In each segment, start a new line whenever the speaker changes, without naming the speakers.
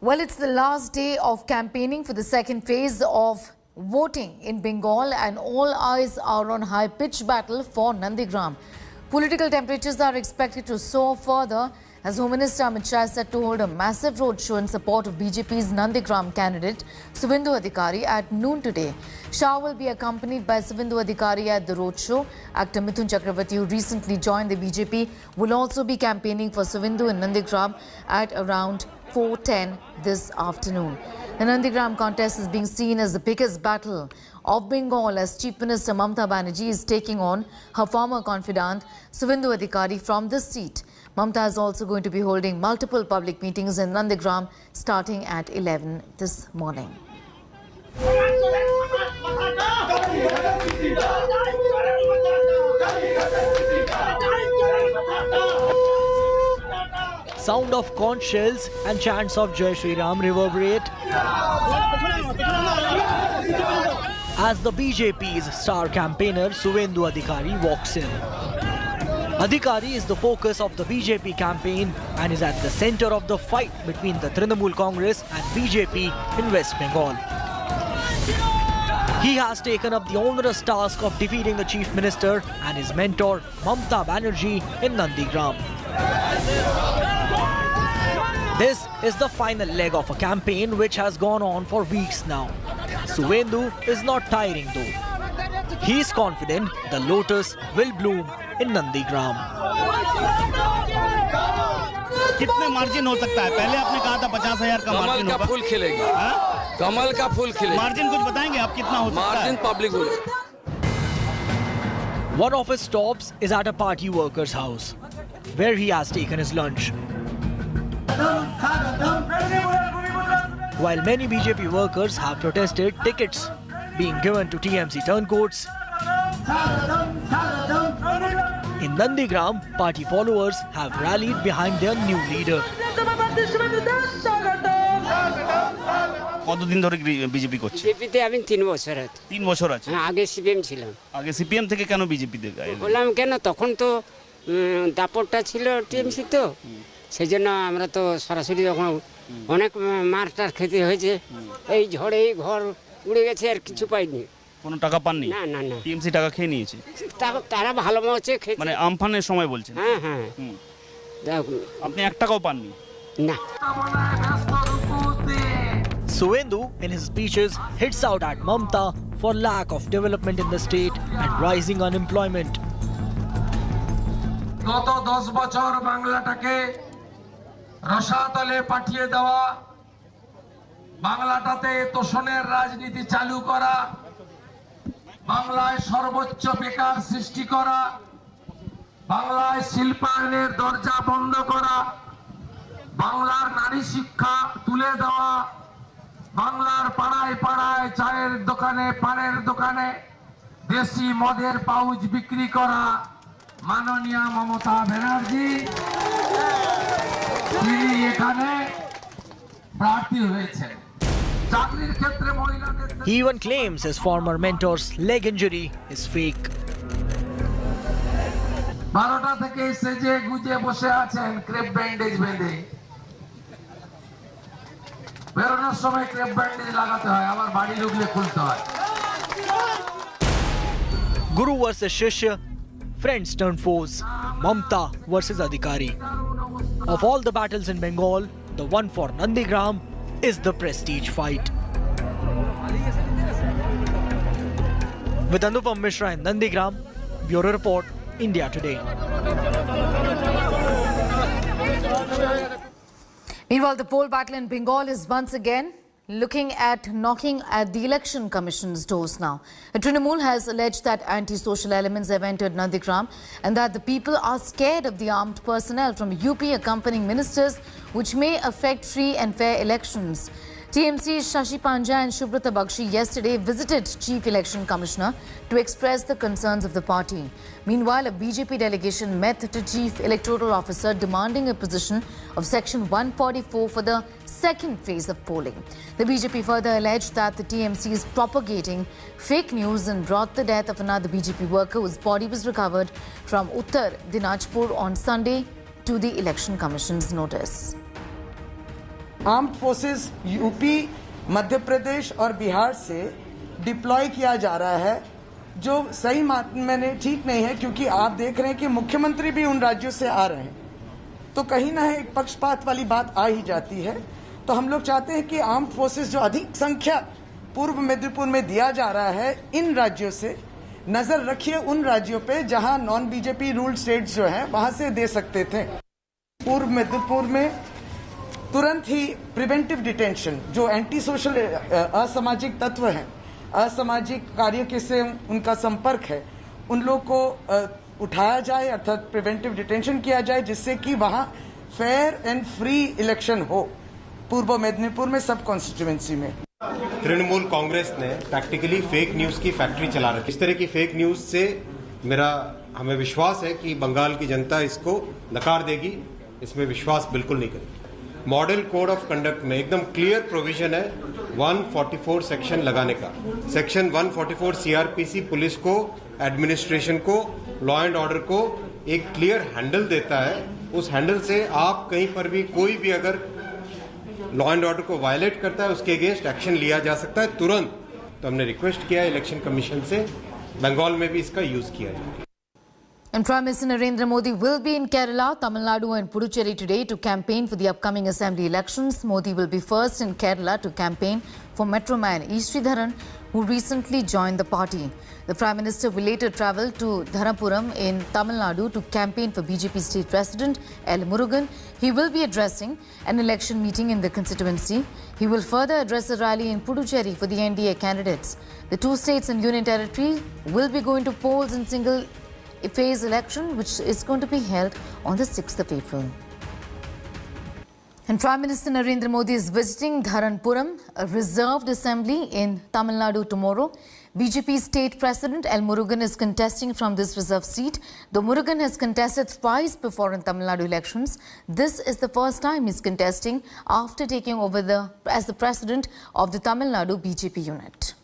Well, it's the last day of campaigning for the second phase of voting in Bengal, and all eyes are on high-pitched battle for Nandigram. Political temperatures are expected to soar further as Home Minister Amit Shah is set to hold a massive roadshow in support of BJP's Nandigram candidate Suvendu Adhikari at noon today. Shah will be accompanied by Suvendu Adhikari at the roadshow. Actor Mithun Chakravarti, who recently joined the BJP, will also be campaigning for Suvendu in Nandigram at around 4:10 this afternoon. The Nandigram contest is being seen as the biggest battle of Bengal as Chief Minister Mamata Banerjee is taking on her former confidant Suvendu Adhikari from this seat. Mamata is also going to be holding multiple public meetings in Nandigram starting at 11 this morning.
Sound of conch shells and chants of Jai Shri Ram reverberate as the BJP's star campaigner Suvendu Adhikari walks in. Adhikari is the focus of the BJP campaign and is at the center of the fight between the Trinamool Congress and BJP in West Bengal. He has taken up the onerous task of defeating the Chief Minister and his mentor Mamata Banerjee in Nandigram. This is the final leg of a campaign which has gone on for weeks now. Suvendu is not tiring though. He is confident the lotus will bloom in Nandigram.
कितने margin हो सकता है? पहले आपने कहा था 50,000 का margin होगा।
कमल का फूल खिलेगी। कमल का फूल खिलेगी।
मार्जिन कुछ बताएंगे आप कितना हो सकता है?
मार्जिन पब्लिक बोले।
One of his stops is at a party worker's house, where he has taken his lunch. While many BJP workers have protested tickets being given to TMC turncoats, in Nandigram, party followers have rallied behind their new leader.
কতদিন ধরে BJP করছে?
বিজেপিতে আমি 3 বছর আছে।
3 বছর আছে।
হ্যাঁ, আগে সিপিএম ছিলাম।
আগে সিপিএম থেকে কেন বিজেপিতে গেলেন?
বললাম কেন, তখন তো দাপটটা ছিল টিএমসি, তো সেজন্য আমরা তো সরাসরি যখন অনেক মারটার খেতে হয়েছে, এই ঝড়ে ঘর উড়ে গেছে, আর কিছু পাইনি।
কোনো টাকা পাননি?
না না না,
টিএমসি টাকা খেয়ে নিয়েছে।
তারা ভালো মতো খেতে,
মানে আমফানের সময় বলছেন?
হ্যাঁ হ্যাঁ।
আপনি 1 টাকাও পাননি?
না।
Suvendu, in his speeches, hits out at Mamata for lack of development in the state and rising unemployment.
গত 10 বছর বাংলাটাকে রসাতলে পাঠিয়ে দেওয়া, বাংলাটাতে তোষণের রাজনীতি চালু করা, বাংলায় সর্বোচ্চ বেকার সৃষ্টি করা, বাংলায় শিল্পায়নের দরজা বন্ধ করা, বাংলার নারী শিক্ষা তুলে দেওয়া, বাংলার পাড়ায় পাড়ায় চায়ের দোকানে পানের দোকানে দেশি মদের পাউচ বিক্রি করা মাননীয় মমতা ব্যানার্জি তিনি এখানে প্রার্থী হয়েছেন। চাকরির ক্ষেত্রে মহিলাদের
He even claims his former mentor's leg injury is fake.
12টা থেকে সেজে গুজে বসে আছেন ক্রেপ ব্যান্ডেজ বেঁধে। বেরোনোর সময় ক্রেপ ব্যান্ডেজ লাগাতে হয়, আবার বাড়ি ঢুকলে খুলতে হয়।
Guru versus Shishya, friends turn foes. Mamata versus Adhikari. Of all the battles in Bengal, the one for Nandigram is the prestige fight. With Anupam Mishra in Nandigram, Bureau Report, India Today.
Meanwhile, the poll battle in Bengal is once again knocking at the Election Commission's doors now. Trinamool has alleged that anti-social elements have entered Nandigram and that the people are scared of the armed personnel from UP accompanying ministers, which may affect free and fair elections. TMC's Shashi Panja and Shubrata Bakshi yesterday visited Chief Election Commissioner to express the concerns of the party. Meanwhile, a BJP delegation met the Chief Electoral Officer demanding a position of Section 144 for the second phase of polling. The BJP further alleged that the TMC is propagating fake news and brought the death of another BJP worker whose body was recovered from Uttar Dinajpur on Sunday to the Election Commission's notice.
Armed forces UP, Madhya Pradesh और बिहार से deploy किया जा रहा है, जो सही मैंने ठीक नहीं है, क्योंकि आप देख रहे हैं कि मुख्यमंत्री भी उन राज्यों से आ रहे हैं, तो कहीं ना एक पक्षपात वाली बात आ ही जाती है। तो हम लोग चाहते हैं कि आर्म्ड फोर्सेस जो अधिक संख्या पूर्व मेदिनीपुर में दिया जा रहा है, इन राज्यों से नजर रखिए उन राज्यों पे जहां नॉन बीजेपी रूल्ड स्टेट्स जो हैं वहां से दे सकते थे। पूर्व मेदिनीपुर में तुरंत ही प्रिवेंटिव डिटेंशन, जो एंटी सोशल असामाजिक तत्व हैं, असामाजिक कार्यों के से उनका संपर्क है, उन लोग को उठाया जाए, अर्थात प्रिवेंटिव डिटेंशन किया जाए, जिससे कि वहां फेयर एंड फ्री इलेक्शन हो पूर्व मेदिनीपुर में सब कॉन्स्टिट्यूएंसी में।
तृणमूल कांग्रेस ने प्रैक्टिकली फेक न्यूज की फैक्ट्री चला रखी है। इस तरह की फेक न्यूज से हमें विश्वास है कि बंगाल की जनता इसको नकार देगी, इसमें विश्वास बिल्कुल नहीं करेगी। मॉडल कोड ऑफ कंडक्ट में एकदम क्लियर प्रोविजन है 144 सेक्शन लगाने का। सेक्शन 144 सीआरपीसी पुलिस को, एडमिनिस्ट्रेशन को, लॉ एंड ऑर्डर को एक क्लियर हैंडल देता है। उस हैंडल से आप कहीं पर भी कोई भी अगर लॉ एंड ऑर्डर को वायलेट करता है, उसके अगेंस्ट एक्शन लिया जा सकता है तुरंत। तो हमने रिक्वेस्ट किया इलेक्शन कमीशन से बंगाल में भी इसका यूज किया जाए।
And Prime Minister Narendra Modi will be in Kerala, Tamil Nadu and Puducherry today to campaign for the upcoming assembly elections. Modi will be first in Kerala to campaign for Metro Man E. Sridharan, who recently joined the party. The Prime Minister will later travel to Dharapuram in Tamil Nadu to campaign for BJP State President L. Murugan. He will be addressing an election meeting in the constituency. He will further address a rally in Puducherry for the NDA candidates. The two states and Union Territory will be going to polls in single phase election, which is going to be held on the 6th of April. And Prime Minister Narendra Modi is visiting Dharanpuram, a reserved assembly in Tamil Nadu tomorrow. BJP State President L. Murugan is contesting from this reserved seat. Though Murugan has contested twice before in Tamil Nadu elections, this is the first time he's contesting after taking over as the president of the Tamil Nadu BJP unit.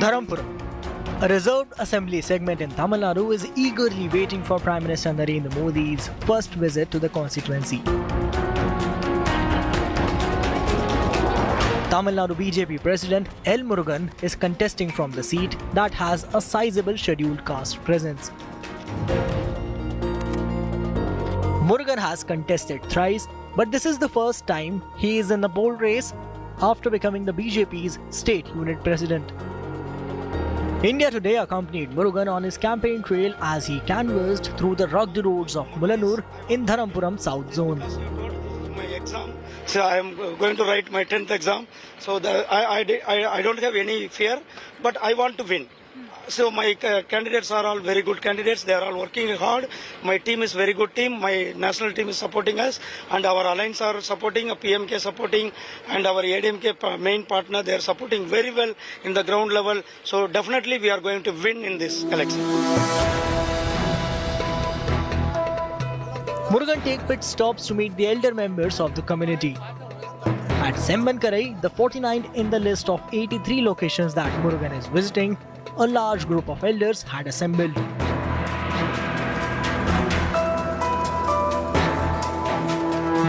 Dharampuram, a reserved assembly segment in Tamil Nadu, is eagerly waiting for Prime Minister Narendra Modi's first visit to the constituency. Tamil Nadu BJP President L. Murugan is contesting from the seat that has a sizable scheduled caste presence. Murugan has contested thrice, but this is the first time he is in the poll race after becoming the BJP's state unit president. India Today accompanied Murugan on his campaign trail as he canvassed through the rugged roads of Mulanur in Dharampuram South Zone.
My exam, so I am going to write my 10th exam. So I don't have any fear, but I want to win. So my candidates are all very good candidates. They are all working hard. My team is very good team. My national team is supporting us, and our alliance are supporting, PMK supporting, and our ADMK main partner, they are supporting very well in the ground level. So definitely we are going to win in this election.
Murugan take pit stops to meet the elder members of the community. At Sembankarai, the 49th in the list of 83 locations that Murugan is visiting, a large group of elders had assembled.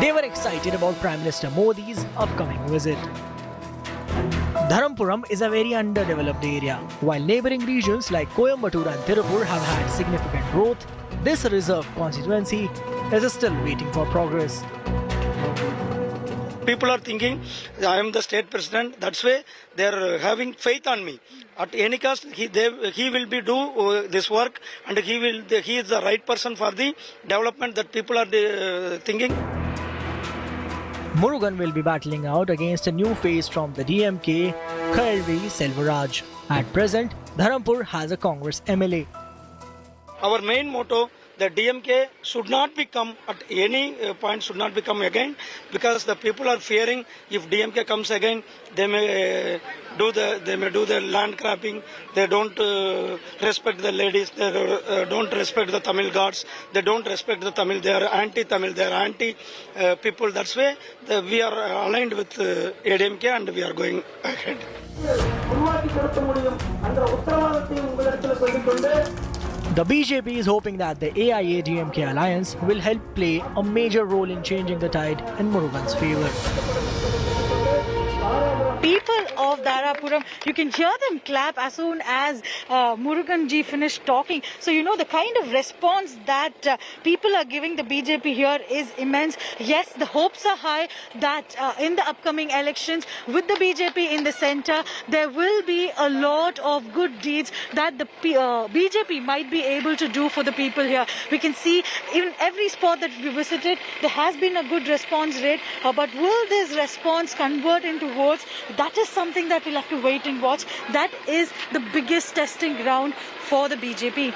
They were excited about Prime Minister Modi's upcoming visit. Dharampuram is a very underdeveloped area. While neighbouring regions like Coimbatore and Tirupur have had significant growth, this reserved constituency is still waiting for progress.
People are thinking I am the state president. That's why they are having faith on me. At any cost, he will be do this work, and he is the right person for the development that people are thinking.
Murugan will be battling out against a new face from the DMK, Khairvi Selvaraj. At present, Dharampur has a Congress MLA.
Our main motto, the DMK should not become at any point should not become again, because the people are fearing if DMK comes again, they may do the land grabbing. They don't respect the ladies. They don't respect the Tamil gods. They don't respect the Tamil. They are anti-Tamil. They are anti people. That's why we are aligned with ADMK and we are going ahead.
The BJP is hoping that the AIA-DMK alliance will help play a major role in changing the tide in Murugan's favour.
People of Darapuram, you can hear them clap as soon as Murugan ji finished talking. So you know the kind of response that people are giving the BJP here is immense. Yes, the hopes are high that in the upcoming elections with the BJP in the centre, there will be a lot of good deeds that the BJP might be able to do for the people here. We can see in every spot that we visited, there has been a good response rate. But will this response convert into votes? That is something that we'll have to wait and watch. That is the biggest testing ground for the BJP.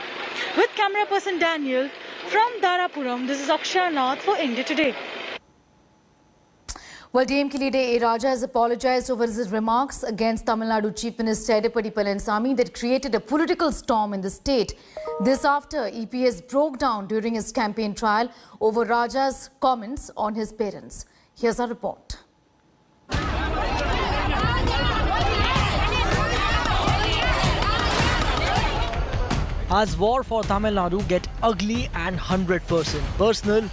With camera person Daniel from Darapuram, this is Akshay Nath for India Today.
Well, DMK leader A. Raja has apologized over his remarks against Tamil Nadu Chief Minister Edappadi Palaniswamy that created a political storm in the state. This after EPS broke down during his campaign trial over Raja's comments on his parents. Here's our report.
As war for Tamil Nadu get ugly and 100% personal,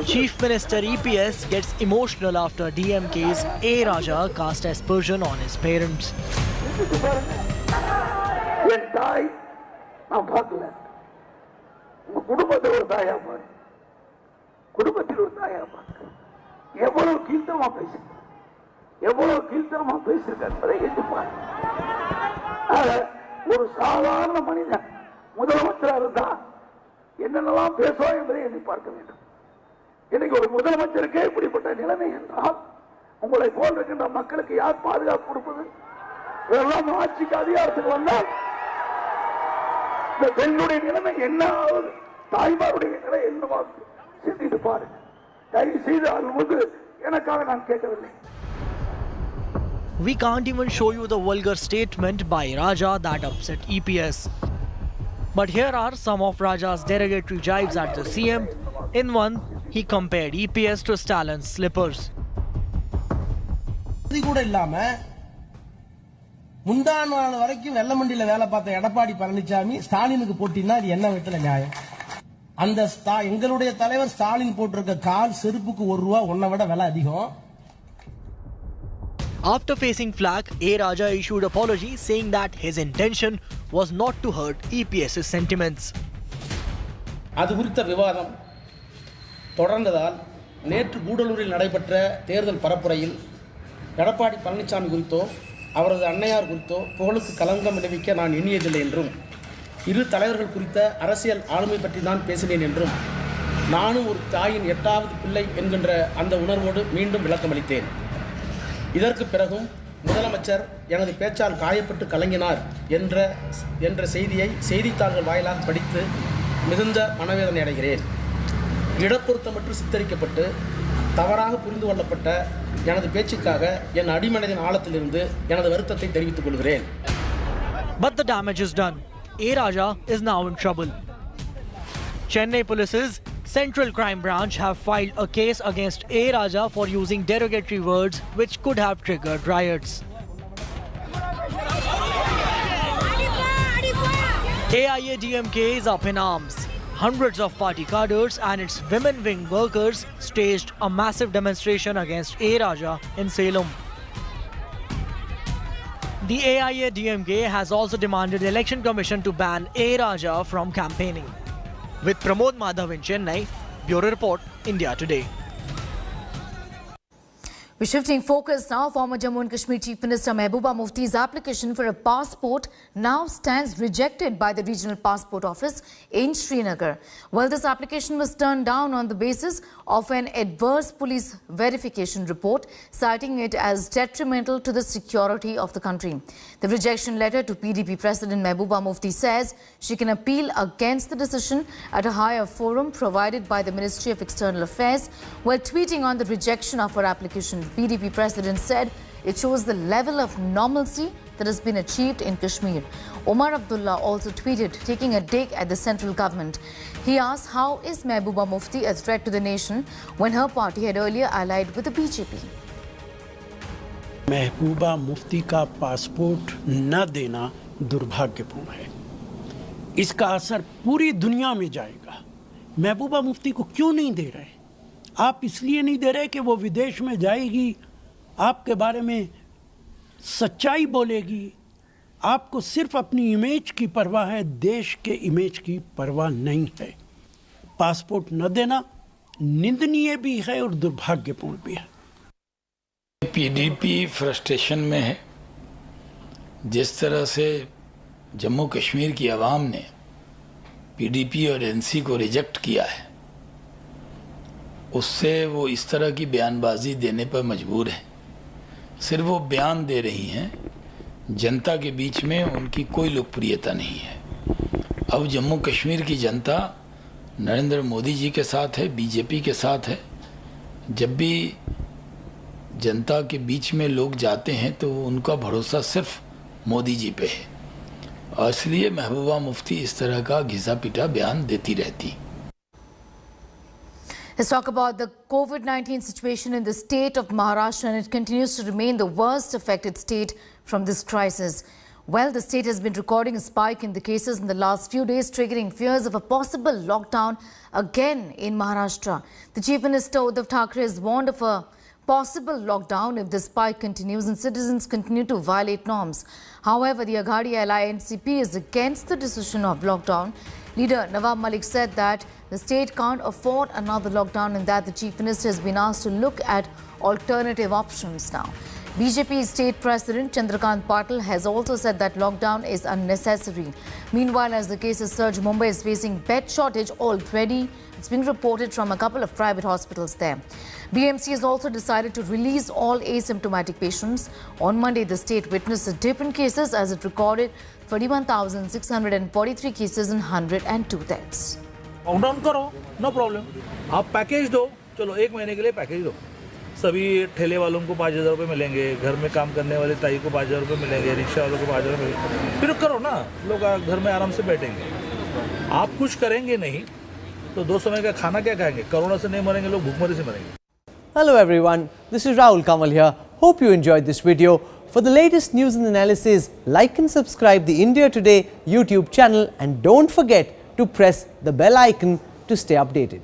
Chief Minister EPS gets emotional after DMK's A. Raja cast aspersion on his parents.
எவ்வளவு கீழ்த்தரமா பேசியிருக்காரு என்பதை எண்ணிப்பார். ஒரு சாதாரண மனிதன் முதலமைச்சராக இருந்தா என்னென்னலாம் பேசுவா என்பதை எண்ணி பார்க்க வேண்டும். இன்னைக்கு ஒரு முதலமைச்சருக்கே இப்படிப்பட்ட நிலைமை என்றால் உங்களை போன்றிருக்கின்ற மக்களுக்கு யார் பாதுகாப்பு கொடுப்பது? இதெல்லாம் ஆட்சிக்கு அதிகாரத்துக்கு வந்தால் இந்த பெண்ணுடைய நிலைமை என்ன ஆகுது? தாய்மாருடைய நிலை என்னவாகுது? சிந்தித்து பாருங்க. தயவு செய்து அது எனக்காக நான் கேட்கவில்லை.
We can't even show you the vulgar statement by Raja that upset EPS. But here are some of Raja's derogatory jibes at the CM. In one, he compared EPS to Stalin's slippers.
இது கூட இல்லாம முந்தான நாள் வரைக்கும் வெள்ளமண்டியில வேலை பார்த்த எடப்பாடி பழனிசாமி ஸ்டாலினுக்கு போட்டினா அது என்ன விதத்துல நியாயம்? அந்த எங்களுடைய தலைவர் ஸ்டாலின் போட்டிருக்க கால் செருப்புக்கு ₹1 உன்னை விட விலை அதிகம்.
After facing flack, A. Raja issued apology saying that his intention was not to hurt EPS's sentiments.
அது குறித்த விவாதம் தொடர்ந்ததால் நேற்று கூடலூரில் நடைபெற்ற தேர்தல் பரப்புரையில் எடப்பாடி பழனிசாமி குறித்தோ அவரது அன்னையார் குறித்தோ புகழுக்கு களங்கம் விளைவிக்க நான் எண்ணியதில்லை என்றும் இரு தலைவர்கள் குறித்த அரசியல் ஆளுமை பற்றி தான் பேசினேன் என்றும் நானும் ஒரு தாயின் 8வது பிள்ளை என்கின்ற அந்த உணர்வோடு மீண்டும் விளக்கமளித்தேன். இதற்கு பிறகும் முதலமைச்சர் எனது பேச்சால் காயப்பட்டு கலங்கினார் என்ற செய்தியை செய்தித்தாள்கள் வாயிலாக படித்து மிகுந்த மனவேதனை அடைகிறேன். இடப்பொருத்தமற்று சித்தரிக்கப்பட்டு தவறாக புரிந்து கொள்ளப்பட்ட எனது பேச்சுக்காக என் அடிமனதின் ஆழத்திலிருந்து எனது வருத்தத்தை தெரிவித்துக் கொள்கிறேன்.
But the damage is done. A. Raja is now in trouble. Chennai Police's Central Crime Branch have filed a case against A. Raja for using derogatory words which could have triggered riots. AIA-DMK is up in arms. Hundreds of party cadres and its women wing workers staged a massive demonstration against A. Raja in Salem. The AIA-DMK has also demanded the Election Commission to ban A. Raja from campaigning. With Pramod Madhav in Chennai, Bureau Report, India Today.
We're shifting focus now. Former Jammu and Kashmir Chief Minister Mehbooba Mufti's application for a passport now stands rejected by the Regional Passport Office in Srinagar. Well, this application was turned down on the basis of an adverse police verification report, citing it as detrimental to the security of the country. The rejection letter to PDP President Mehbooba Mufti says she can appeal against the decision at a higher forum provided by the Ministry of External Affairs. While tweeting on the rejection of her application, PDP President said it shows the level of normalcy that has been achieved in Kashmir. Omar Abdullah also tweeted, taking a dig at the central government. He asked, how is Mehbooba Mufti a threat to the nation when her party had earlier allied with the BJP?
Mehbooba Mufti का passport न देना दुर्भाग्यपूर्ण है। इसका असर पूरी दुनिया में जाएगा। महबूबा मुफ्ती को क्यों नहीं दे रहे? आप इसलिए नहीं दे रहे कि वो विदेश में जाएगी, आपके बारे में सच्चाई बोलेगी, आपको सिर्फ अपनी इमेज की परवाह है, देश के इमेज की परवाह नहीं है। पासपोर्ट न देना निंदनीय भी है और दुर्भाग्यपूर्ण भी है।
पीडीपी फ्रस्ट्रेशन में है। जिस तरह से जम्मू कश्मीर की आवाम ने पीडीपी और एनसी को रिजेक्ट किया है, उससे वो इस तरह की बयानबाजी देने पर मजबूर है। सिर्फ वो बयान दे रही हैं, जनता के बीच में उनकी कोई लोकप्रियता नहीं है। अब जम्मू कश्मीर की जनता नरेंद्र मोदी जी के साथ है, बीजेपी के साथ है। जब भी जनता के बीच में लोग जाते हैं तो उनका भरोसा सिर्फ मोदी जी पे है, और इसलिए महबूबा मुफ्ती इस तरह का घिसा पिटा बयान देती रहती।
Let's talk about the COVID-19 situation in the state of Maharashtra, and it continues to remain the worst affected state from this crisis. Well, the state has been recording a spike in the cases in the last few days, triggering fears of a possible lockdown again in Maharashtra. The Chief Minister Uddhav Thackeray has warned of a possible lockdown if the spike continues and citizens continue to violate norms. However, the Aghadi ally NCP is against the decision of lockdown. Leader Nawab Malik said that the state can't afford another lockdown and that the Chief Minister has been asked to look at alternative options now. BJP State President Chandrakant Patil has also said that lockdown is unnecessary. Meanwhile, as the cases surge, Mumbai is facing bed shortage already. It's been reported from a couple of private hospitals there. BMC has also decided to release all asymptomatic patients. On Monday, the state witnessed a dip in cases as it recorded 41,643 cases and 102 deaths.
Lockdown करो, no problem. आप package दो, चलो 1 महीने के लिए package दो। सभी ठेले वालों को 5,000 रुपये मिलेंगे, घर में काम करने वाले ताई को 5,000 रुपये मिलेंगे, रिक्शा वालों को 5,000 रुपये मिलेंगे। फिर करो ना, लोग घर में आराम से बैठेंगे। आप कुछ करेंगे नहीं तो 2 समय का खाना क्या खाएंगे? कोरोना से नहीं मरेंगे लोग, भूखमरी से मरेंगे।
Hello everyone, this is Rahul Kamal here. Hope you enjoyed this video. For the latest news and analysis, like and subscribe the India Today YouTube channel and don't forget to press the bell icon to stay updated.